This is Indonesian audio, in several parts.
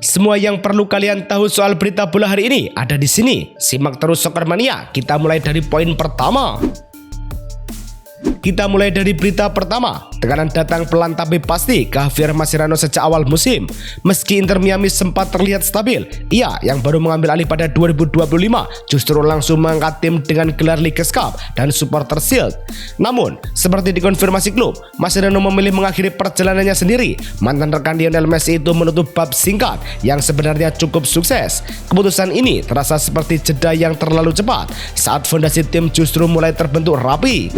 Semua yang perlu kalian tahu soal berita bola hari ini ada di sini. Simak terus Soccer Mania. Kita mulai dari poin pertama. Kita mulai dari berita pertama. Tekanan datang pelan tapi pasti ke Javier Mascherano sejak awal musim. Meski Inter Miami sempat terlihat stabil, ia yang baru mengambil alih pada 2025 justru langsung mengangkat tim dengan gelar League Cup dan Supporters Shield. Namun, seperti dikonfirmasi klub, Mascherano memilih mengakhiri perjalanannya sendiri. Mantan rekan Lionel Messi itu menutup bab singkat yang sebenarnya cukup sukses. Keputusan ini terasa seperti jeda yang terlalu cepat saat fondasi tim justru mulai terbentuk rapi.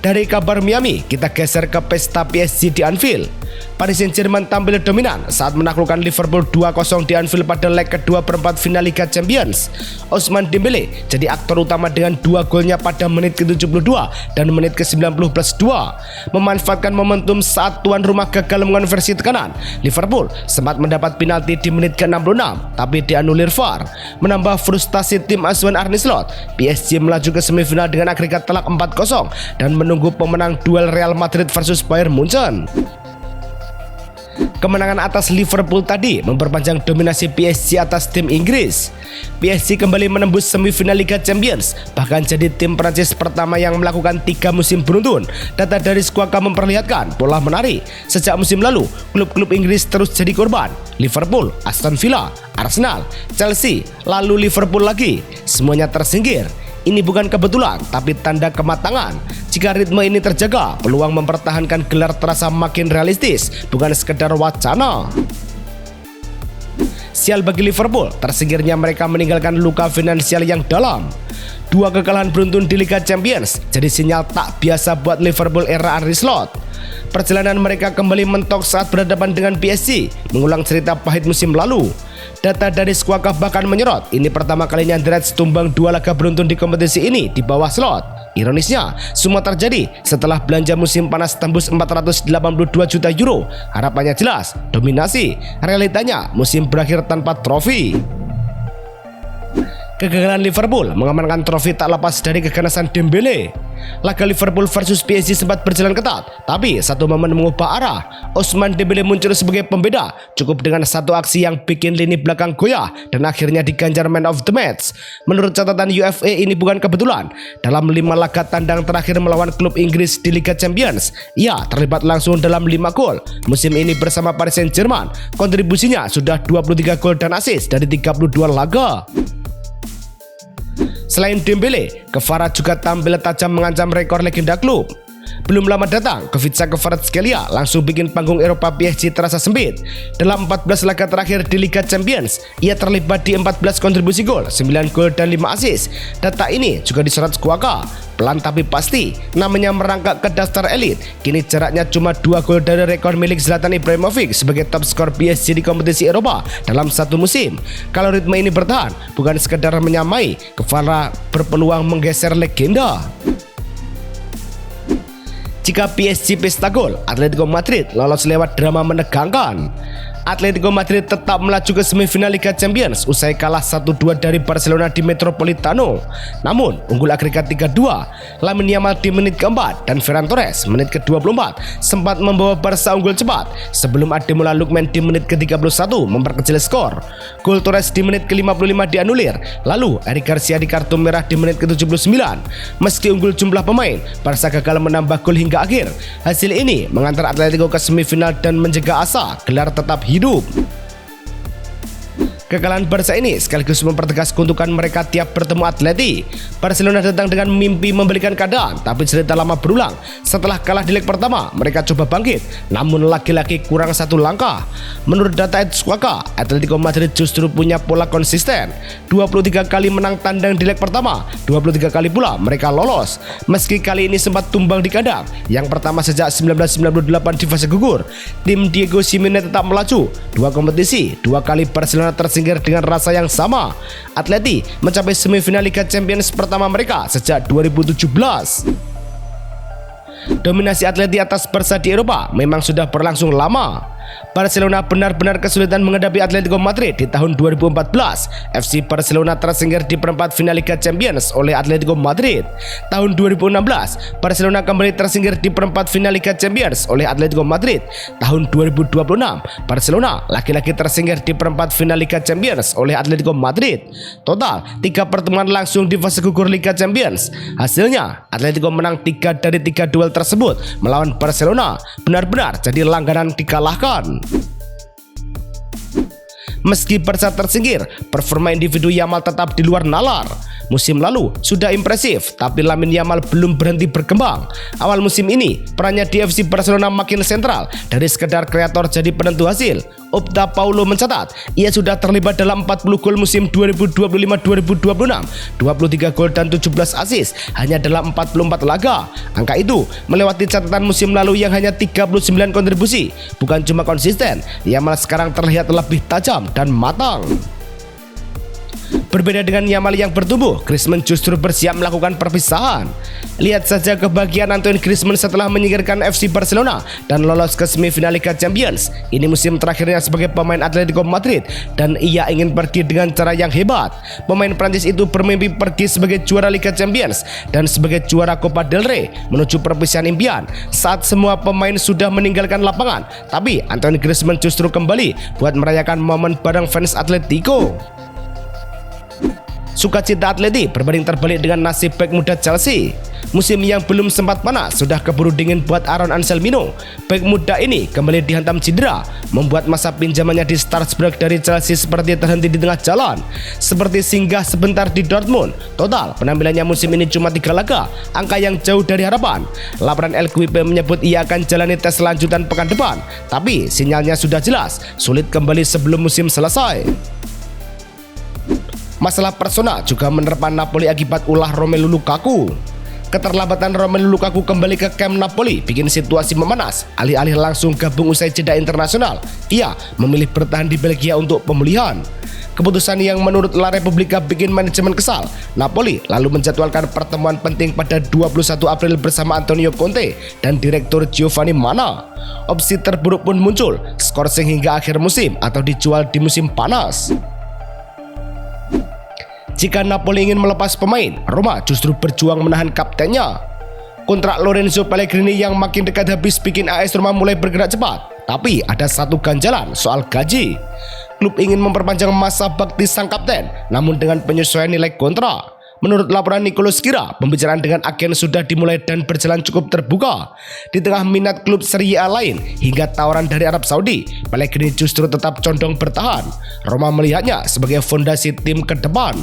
Dari kabar Miami, kita geser ke pesta PSG di Anfield. Paris Saint-Germain tampil dominan saat menaklukkan Liverpool 2-0 di Anfield pada leg kedua perempat final Liga Champions. Ousmane Dembélé jadi aktor utama dengan 2 golnya pada menit ke-72 dan menit ke-90 plus 2. Memanfaatkan momentum saat tuan rumah gagal mengonversi tekanan, Liverpool sempat mendapat penalti di menit ke-66 tapi dianulir VAR. Menambah frustasi tim asuhan Arne Slot, PSG melaju ke semifinal dengan agregat telak 4-0 dan menunggu pemenang duel Real Madrid versus Bayern Munchen. Kemenangan atas Liverpool tadi memperpanjang dominasi PSG atas tim Inggris. PSG kembali menembus semifinal Liga Champions, bahkan jadi tim Prancis pertama yang melakukan 3 musim beruntun. Data dari Squawka memperlihatkan pola menarik. Sejak musim lalu, klub-klub Inggris terus jadi korban. Liverpool, Aston Villa, Arsenal, Chelsea, lalu Liverpool lagi. Semuanya tersingkir. Ini bukan kebetulan, tapi tanda kematangan. Jika ritme ini terjaga, peluang mempertahankan gelar terasa makin realistis, bukan sekedar wacana. Sial bagi Liverpool, tersingkirnya mereka meninggalkan luka finansial yang dalam. 2 kekalahan beruntun di Liga Champions jadi sinyal tak biasa buat Liverpool era Arne Slot. Perjalanan mereka kembali mentok saat berhadapan dengan PSG, mengulang cerita pahit musim lalu. Data dari Squawka bahkan menyorot, ini pertama kalinya The Reds tumbang 2 laga beruntun di kompetisi ini di bawah Slot. Ironisnya, semua terjadi setelah belanja musim panas tembus 482 juta euro. Harapannya jelas, dominasi. Realitanya, musim berakhir tanpa trofi. Kegagalan Liverpool mengamankan trofi tak lepas dari keganasan Dembélé. Laga Liverpool versus PSG sempat berjalan ketat, tapi satu momen mengubah arah. Ousmane Dembélé muncul sebagai pembeda, cukup dengan satu aksi yang bikin lini belakang goyah dan akhirnya diganjar man of the match. Menurut catatan UEFA ini bukan kebetulan. Dalam 5 laga tandang terakhir melawan klub Inggris di Liga Champions, ia terlibat langsung dalam 5 gol. Musim ini bersama Paris Saint-Germain, kontribusinya sudah 23 gol dan assist dari 32 laga. Selain Dembélé, Kvara juga tampil tajam mengancam rekor legenda klub. Belum lama datang, Kubica Kvaratskhelia langsung bikin panggung Eropa PSG terasa sempit. Dalam 14 laga terakhir di Liga Champions, ia terlibat di 14 kontribusi gol, 9 gol dan 5 assist. Data ini juga disorot Squawka. Pelan tapi pasti, namanya merangkak ke daftar elit. Kini jaraknya cuma 2 gol dari rekor milik Zlatan Ibrahimovic sebagai top skor PSG di kompetisi Eropa dalam satu musim. Kalau ritme ini bertahan, bukan sekedar menyamai, Kvara berpeluang menggeser legenda. Jika PSG pesta gol, Atletico Madrid lolos lewat drama menegangkan. Atletico Madrid tetap melaju ke semifinal Liga Champions usai kalah 1-2 dari Barcelona di Metropolitano. Namun, unggul agregat 3-2, Lamine Yamal di menit ke-4 dan Ferran Torres menit ke-24 sempat membawa Barca unggul cepat sebelum Ademola Lookman di menit ke-31 memperkecil skor. Gol Torres di menit ke-55 dianulir, lalu Eric Garcia di kartu merah di menit ke-79. Meski unggul jumlah pemain, Barca gagal menambah gol hingga akhir. Hasil ini mengantar Atletico ke semifinal dan menjaga asa gelar tetap hidup. Kekalahan Barca ini sekaligus mempertegas keuntungan mereka tiap bertemu Atleti. Barcelona datang dengan mimpi membalikan keadaan, tapi cerita lama berulang. Setelah kalah di leg pertama, mereka coba bangkit, namun lagi-lagi kurang satu langkah. Menurut data Squawka, Atletico Madrid justru punya pola konsisten. 23 kali menang tandang di leg pertama, 23 kali pula mereka lolos. Meski kali ini sempat tumbang di kandang, yang pertama sejak 1998 di fase gugur, tim Diego Simeone tetap melaju. 2 kompetisi, 2 kali Barcelona tersingkir dengan rasa yang sama. Atleti mencapai semifinal Liga Champions pertama mereka sejak 2017. Dominasi Atleti atas Barca di Eropa memang sudah berlangsung lama. Barcelona benar-benar kesulitan menghadapi Atletico Madrid di tahun 2014. FC Barcelona tersingkir di perempat final Liga Champions oleh Atletico Madrid. Tahun 2016, Barcelona kembali tersingkir di perempat final Liga Champions oleh Atletico Madrid. Tahun 2026, Barcelona lagi-lagi tersingkir di perempat final Liga Champions oleh Atletico Madrid. Total 3 pertemuan langsung di fase gugur Liga Champions. Hasilnya, Atletico menang 3 dari 3 duel tersebut melawan Barcelona. Benar-benar jadi langganan dikalahkan. Meski Barca tersingkir, performa individu Yamal tetap di luar nalar. Musim lalu sudah impresif, tapi Lamine Yamal belum berhenti berkembang. Awal musim ini, perannya di FC Barcelona makin sentral. Dari sekedar kreator jadi penentu hasil. Opta Paulo mencatat, ia sudah terlibat dalam 40 gol musim 2025-2026, 23 gol dan 17 assist hanya dalam 44 laga. Angka itu melewati catatan musim lalu yang hanya 39 kontribusi. Bukan cuma konsisten, Yamal sekarang terlihat lebih tajam dan matang. Berbeda dengan Yamal yang bertumbuh, Griezmann justru bersiap melakukan perpisahan. Lihat saja kebahagiaan Antoine Griezmann setelah menyingkirkan FC Barcelona dan lolos ke semifinal Liga Champions. Ini musim terakhirnya sebagai pemain Atletico Madrid dan ia ingin pergi dengan cara yang hebat. Pemain Prancis itu bermimpi pergi sebagai juara Liga Champions dan sebagai juara Copa del Rey menuju perpisahan impian. Saat semua pemain sudah meninggalkan lapangan, tapi Antoine Griezmann justru kembali buat merayakan momen bareng fans Atletico. Sukacita Atleti berbanding terbalik dengan nasib bek muda Chelsea. Musim yang belum sempat panas sudah keburu dingin buat Aaron Anselmino. Bek muda ini kembali dihantam cedera, membuat masa pinjamannya di Strasbourg dari Chelsea seperti terhenti di tengah jalan. Seperti singgah sebentar di Dortmund, total penampilannya musim ini cuma 3 laga, angka yang jauh dari harapan. Laporan El Quipe menyebut ia akan jalani tes lanjutan pekan depan, tapi sinyalnya sudah jelas, sulit kembali sebelum musim selesai. Masalah personal juga menerpa Napoli akibat ulah Romelu Lukaku. Keterlambatan Romelu Lukaku kembali ke camp Napoli bikin situasi memanas. Alih-alih langsung gabung usai jeda internasional, ia memilih bertahan di Belgia untuk pemulihan. Keputusan yang menurut La Repubblica bikin manajemen kesal. Napoli lalu menjadwalkan pertemuan penting pada 21 April bersama Antonio Conte dan Direktur Giovanni Mana. Opsi terburuk pun muncul, skorsing hingga akhir musim atau dijual di musim panas. Jika Napoli ingin melepas pemain, Roma justru berjuang menahan kaptennya. Kontrak Lorenzo Pellegrini yang makin dekat habis bikin AS Roma mulai bergerak cepat. Tapi ada satu ganjalan soal gaji. Klub ingin memperpanjang masa bakti sang kapten, namun dengan penyesuaian nilai kontrak. Menurut laporan Nicolas Kira, pembicaraan dengan agen sudah dimulai dan berjalan cukup terbuka. Di tengah minat klub Serie A lain hingga tawaran dari Arab Saudi, Pellegrini justru tetap condong bertahan. Roma melihatnya sebagai fondasi tim ke depan.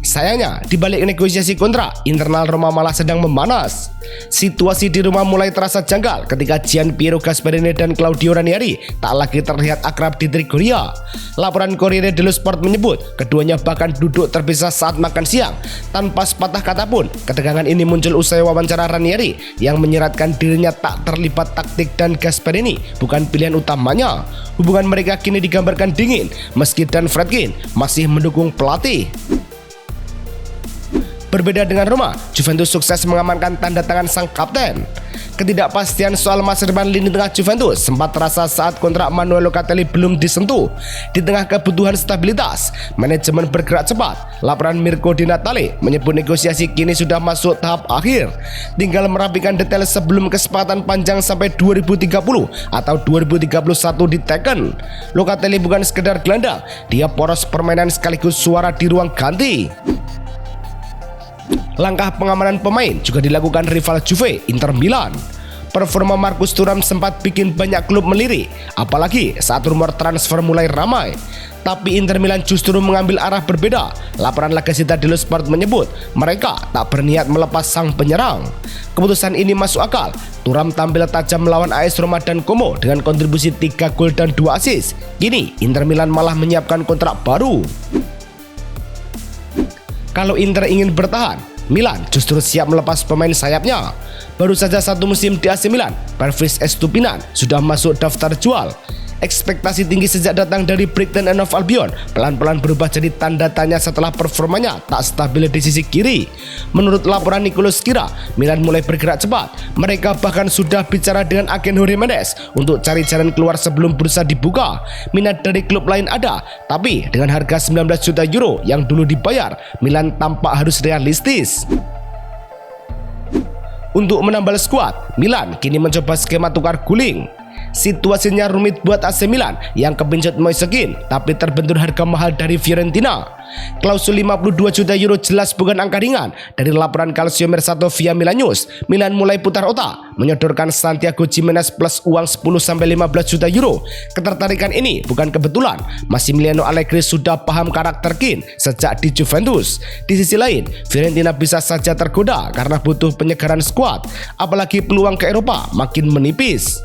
Sayangnya, di balik negosiasi kontrak, internal Roma malah sedang memanas. Situasi di Roma mulai terasa janggal ketika Gianpiero Gasperini dan Claudio Ranieri tak lagi terlihat akrab di Trigoria. Laporan Corriere dello Sport menyebut keduanya bahkan duduk terpisah saat makan siang. Tanpa sepatah kata pun, ketegangan ini muncul usai wawancara Ranieri yang menyeratkan dirinya tak terlibat taktik dan Gasperini bukan pilihan utamanya. Hubungan mereka kini digambarkan dingin meski Dan Fredkin masih mendukung pelatih. Berbeda dengan Roma, Juventus sukses mengamankan tanda tangan sang kapten. Ketidakpastian soal masa depan lini tengah Juventus sempat terasa saat kontrak Manuel Locatelli belum disentuh. Di tengah kebutuhan stabilitas, manajemen bergerak cepat. Laporan Mirko Di Natale menyebut negosiasi kini sudah masuk tahap akhir. Tinggal merapikan detail sebelum kesepakatan panjang sampai 2030 atau 2031 diteken. Locatelli bukan sekedar gelandang, dia poros permainan sekaligus suara di ruang ganti. Langkah pengamanan pemain juga dilakukan rival Juve, Inter Milan. Performa Marcus Thuram sempat bikin banyak klub melirik, apalagi saat rumor transfer mulai ramai. Tapi Inter Milan justru mengambil arah berbeda. Laporan La Gazzetta dello Sport menyebut mereka tak berniat melepas sang penyerang. Keputusan ini masuk akal. Thuram tampil tajam melawan AS Roma dan Como dengan kontribusi 3 gol dan 2 assist. Kini Inter Milan malah menyiapkan kontrak baru. Kalau Inter ingin bertahan, Milan justru siap melepas pemain sayapnya. Baru saja 1 musim di AC Milan, Pervis Estupinan sudah masuk daftar jual. Ekspektasi tinggi sejak datang dari Brighton and Hove Albion pelan-pelan berubah jadi tanda tanya setelah performanya tak stabil di sisi kiri. Menurut laporan Nicolas Kira, Milan mulai bergerak cepat. Mereka bahkan sudah bicara dengan agen Jorge Mendes untuk cari jalan keluar sebelum bursa dibuka. Minat dari klub lain ada, tapi dengan harga 19 juta euro yang dulu dibayar, Milan tampak harus realistis. Untuk menambal skuad, Milan kini mencoba skema tukar guling. Situasinya rumit buat AC Milan yang kepincut Moise Kean tapi terbentur harga mahal dari Fiorentina. Klausul 52 juta euro jelas bukan angka ringan. Dari laporan Calcio Mercato via Milan News, Milan mulai putar otak menyodorkan Santiago Gimenez plus uang 10-15 juta euro. Ketertarikan ini bukan kebetulan. Massimiliano Allegri sudah paham karakter Kean sejak di Juventus. Di sisi lain, Fiorentina bisa saja tergoda karena butuh penyegaran skuad, apalagi peluang ke Eropa makin menipis.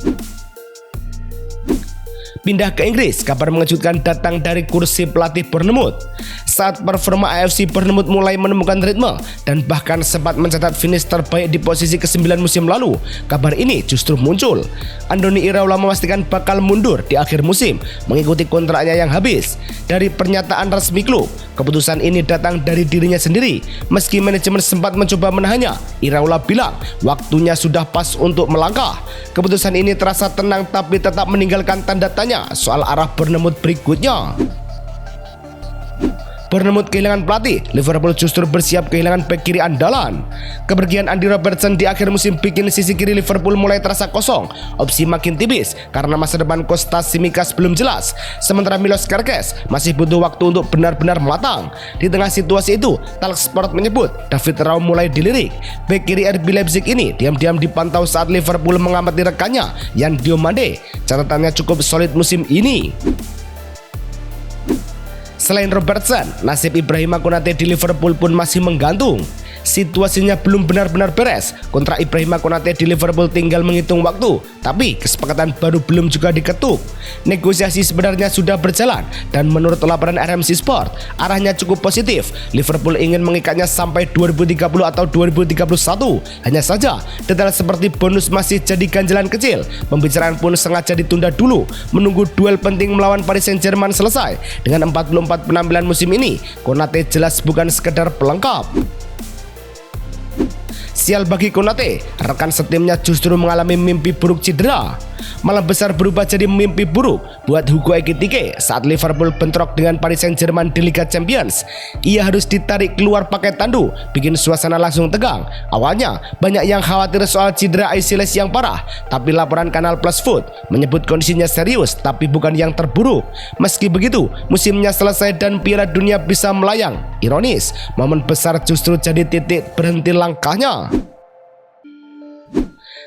Pindah ke Inggris, kabar mengejutkan datang dari kursi pelatih Bournemouth. Saat performa AFC Bournemouth mulai menemukan ritme dan bahkan sempat mencatat finish terbaik di posisi ke-9 musim lalu, kabar ini justru muncul. Andoni Iraola memastikan bakal mundur di akhir musim mengikuti kontraknya yang habis. Dari pernyataan resmi klub, keputusan ini datang dari dirinya sendiri. Meski manajemen sempat mencoba menahannya, Iraola bilang waktunya sudah pas untuk melangkah. Keputusan ini terasa tenang tapi tetap meninggalkan tanda tanya soal arah Bournemouth berikutnya. Bournemouth kehilangan pelatih, Liverpool justru bersiap kehilangan bek kiri andalan. Kepergian Andy Robertson di akhir musim bikin sisi kiri Liverpool mulai terasa kosong. Opsi makin tipis karena masa depan Kostas Tsimikas belum jelas. Sementara Milos Kerkez masih butuh waktu untuk benar-benar matang. Di tengah situasi itu, Talksport menyebut David Raum mulai dilirik. Bek kiri RB Leipzig ini diam-diam dipantau saat Liverpool mengamati rekannya Yan Diomande. Catatannya cukup solid musim ini. Selain Robertson, nasib Ibrahima Konate di Liverpool pun masih menggantung. Situasinya belum benar-benar beres. Kontrak Ibrahima Konate di Liverpool tinggal menghitung waktu, tapi kesepakatan baru belum juga diketuk. Negosiasi sebenarnya sudah berjalan dan menurut laporan RMC Sport, arahnya cukup positif. Liverpool ingin mengikatnya sampai 2030 atau 2031. Hanya saja, detail seperti bonus masih jadi ganjalan kecil. Pembicaraan pun sengaja ditunda dulu, menunggu duel penting melawan Paris Saint-Germain selesai. Dengan 44 penampilan musim ini, Konate jelas bukan sekedar pelengkap. Sial bagi Konate, rekan setimnya justru mengalami mimpi buruk cedera. Malam besar berubah jadi mimpi buruk buat Hugo Ekitike saat Liverpool bentrok dengan Paris Saint-Germain di Liga Champions. Ia harus ditarik keluar pakai tandu, bikin suasana langsung tegang. Awalnya banyak yang khawatir soal cedera Achilles yang parah, tapi laporan Kanal Plus Foot menyebut kondisinya serius tapi bukan yang terburuk. Meski begitu, musimnya selesai dan Piala Dunia bisa melayang. Ironis, momen besar justru jadi titik berhenti langkahnya.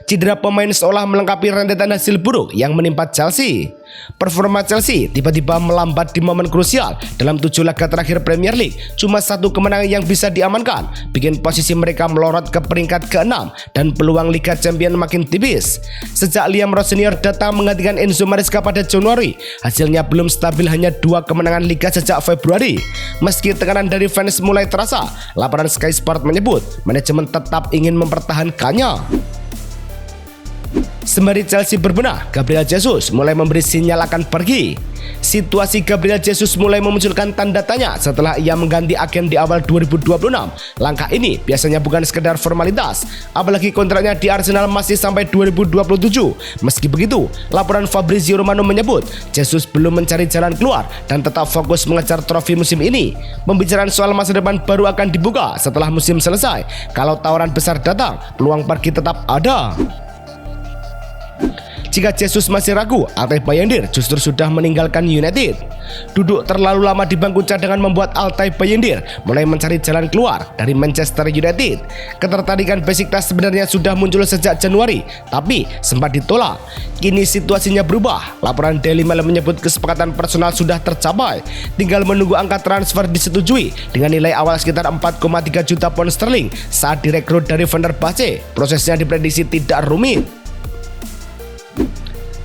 Cedera pemain seolah melengkapi rentetan hasil buruk yang menimpa Chelsea. Performa Chelsea tiba-tiba melambat di momen krusial dalam 7 laga terakhir Premier League. Cuma 1 kemenangan yang bisa diamankan, bikin posisi mereka melorot ke peringkat ke-6 dan peluang Liga Champions makin tipis. Sejak Liam Ross Senior datang menggantikan Enzo Maresca pada Januari, hasilnya belum stabil, hanya 2 kemenangan Liga sejak Februari. Meski tekanan dari fans mulai terasa, laporan Sky Sport menyebut manajemen tetap ingin mempertahankannya. Sembari Chelsea berbenah, Gabriel Jesus mulai memberi sinyal akan pergi. Situasi Gabriel Jesus mulai memunculkan tanda tanya setelah ia mengganti agen di awal 2026. Langkah ini biasanya bukan sekedar formalitas, apalagi kontraknya di Arsenal masih sampai 2027. Meski begitu, laporan Fabrizio Romano menyebut Jesus belum mencari jalan keluar dan tetap fokus mengejar trofi musim ini. Pembicaraan soal masa depan baru akan dibuka setelah musim selesai. Kalau tawaran besar datang, peluang pergi tetap ada. Jika Jesus masih ragu, Altay Bayindir justru sudah meninggalkan United. Duduk terlalu lama di bangku cadangan membuat Altay Bayindir mulai mencari jalan keluar dari Manchester United. Ketertarikan Besiktas sebenarnya sudah muncul sejak Januari, tapi sempat ditolak. Kini situasinya berubah. Laporan Daily Mail menyebut kesepakatan personal sudah tercapai. Tinggal menunggu angka transfer disetujui dengan nilai awal sekitar 4,3 juta pound sterling saat direkrut dari Fenerbahce. Prosesnya diprediksi tidak rumit.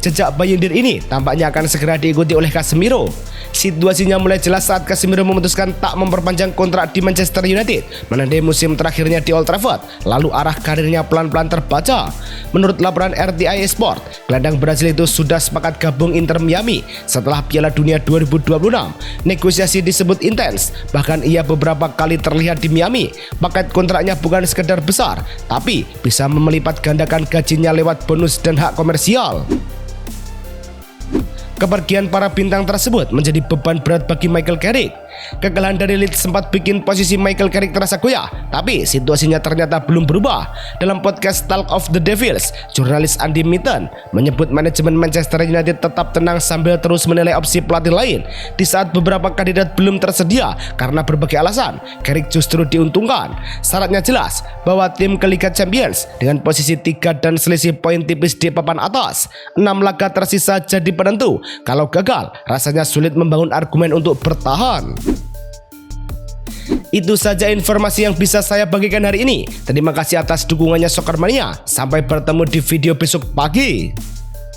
Jejak Bayindir ini tampaknya akan segera diikuti oleh Casemiro. Situasinya mulai jelas saat Casemiro memutuskan tak memperpanjang kontrak di Manchester United menandai musim terakhirnya di Old Trafford, lalu arah karirnya pelan-pelan terbaca. Menurut laporan RTI Sport, gelandang Brasil itu sudah sepakat gabung Inter Miami setelah Piala Dunia 2026. Negosiasi disebut intens, bahkan ia beberapa kali terlihat di Miami. Paket kontraknya bukan sekedar besar, tapi bisa melipat gandakan gajinya lewat bonus dan hak komersial. Kepergian para bintang tersebut menjadi beban berat bagi Michael Carrick. Kekalahan dari Leeds sempat bikin posisi Michael Carrick terasa goyah, tapi situasinya ternyata belum berubah. Dalam podcast Talk of the Devils, jurnalis Andy Mitten menyebut manajemen Manchester United tetap tenang sambil terus menilai opsi pelatih lain. Di saat beberapa kandidat belum tersedia karena berbagai alasan, Carrick justru diuntungkan. Syaratnya jelas bahwa tim ke Liga Champions dengan posisi 3 dan selisih poin tipis di papan atas. 6 laga tersisa jadi penentu. Kalau gagal, rasanya sulit membangun argumen untuk bertahan. Itu saja informasi yang bisa saya bagikan hari ini. Terima kasih atas dukungannya Soccermania. Sampai bertemu di video besok pagi.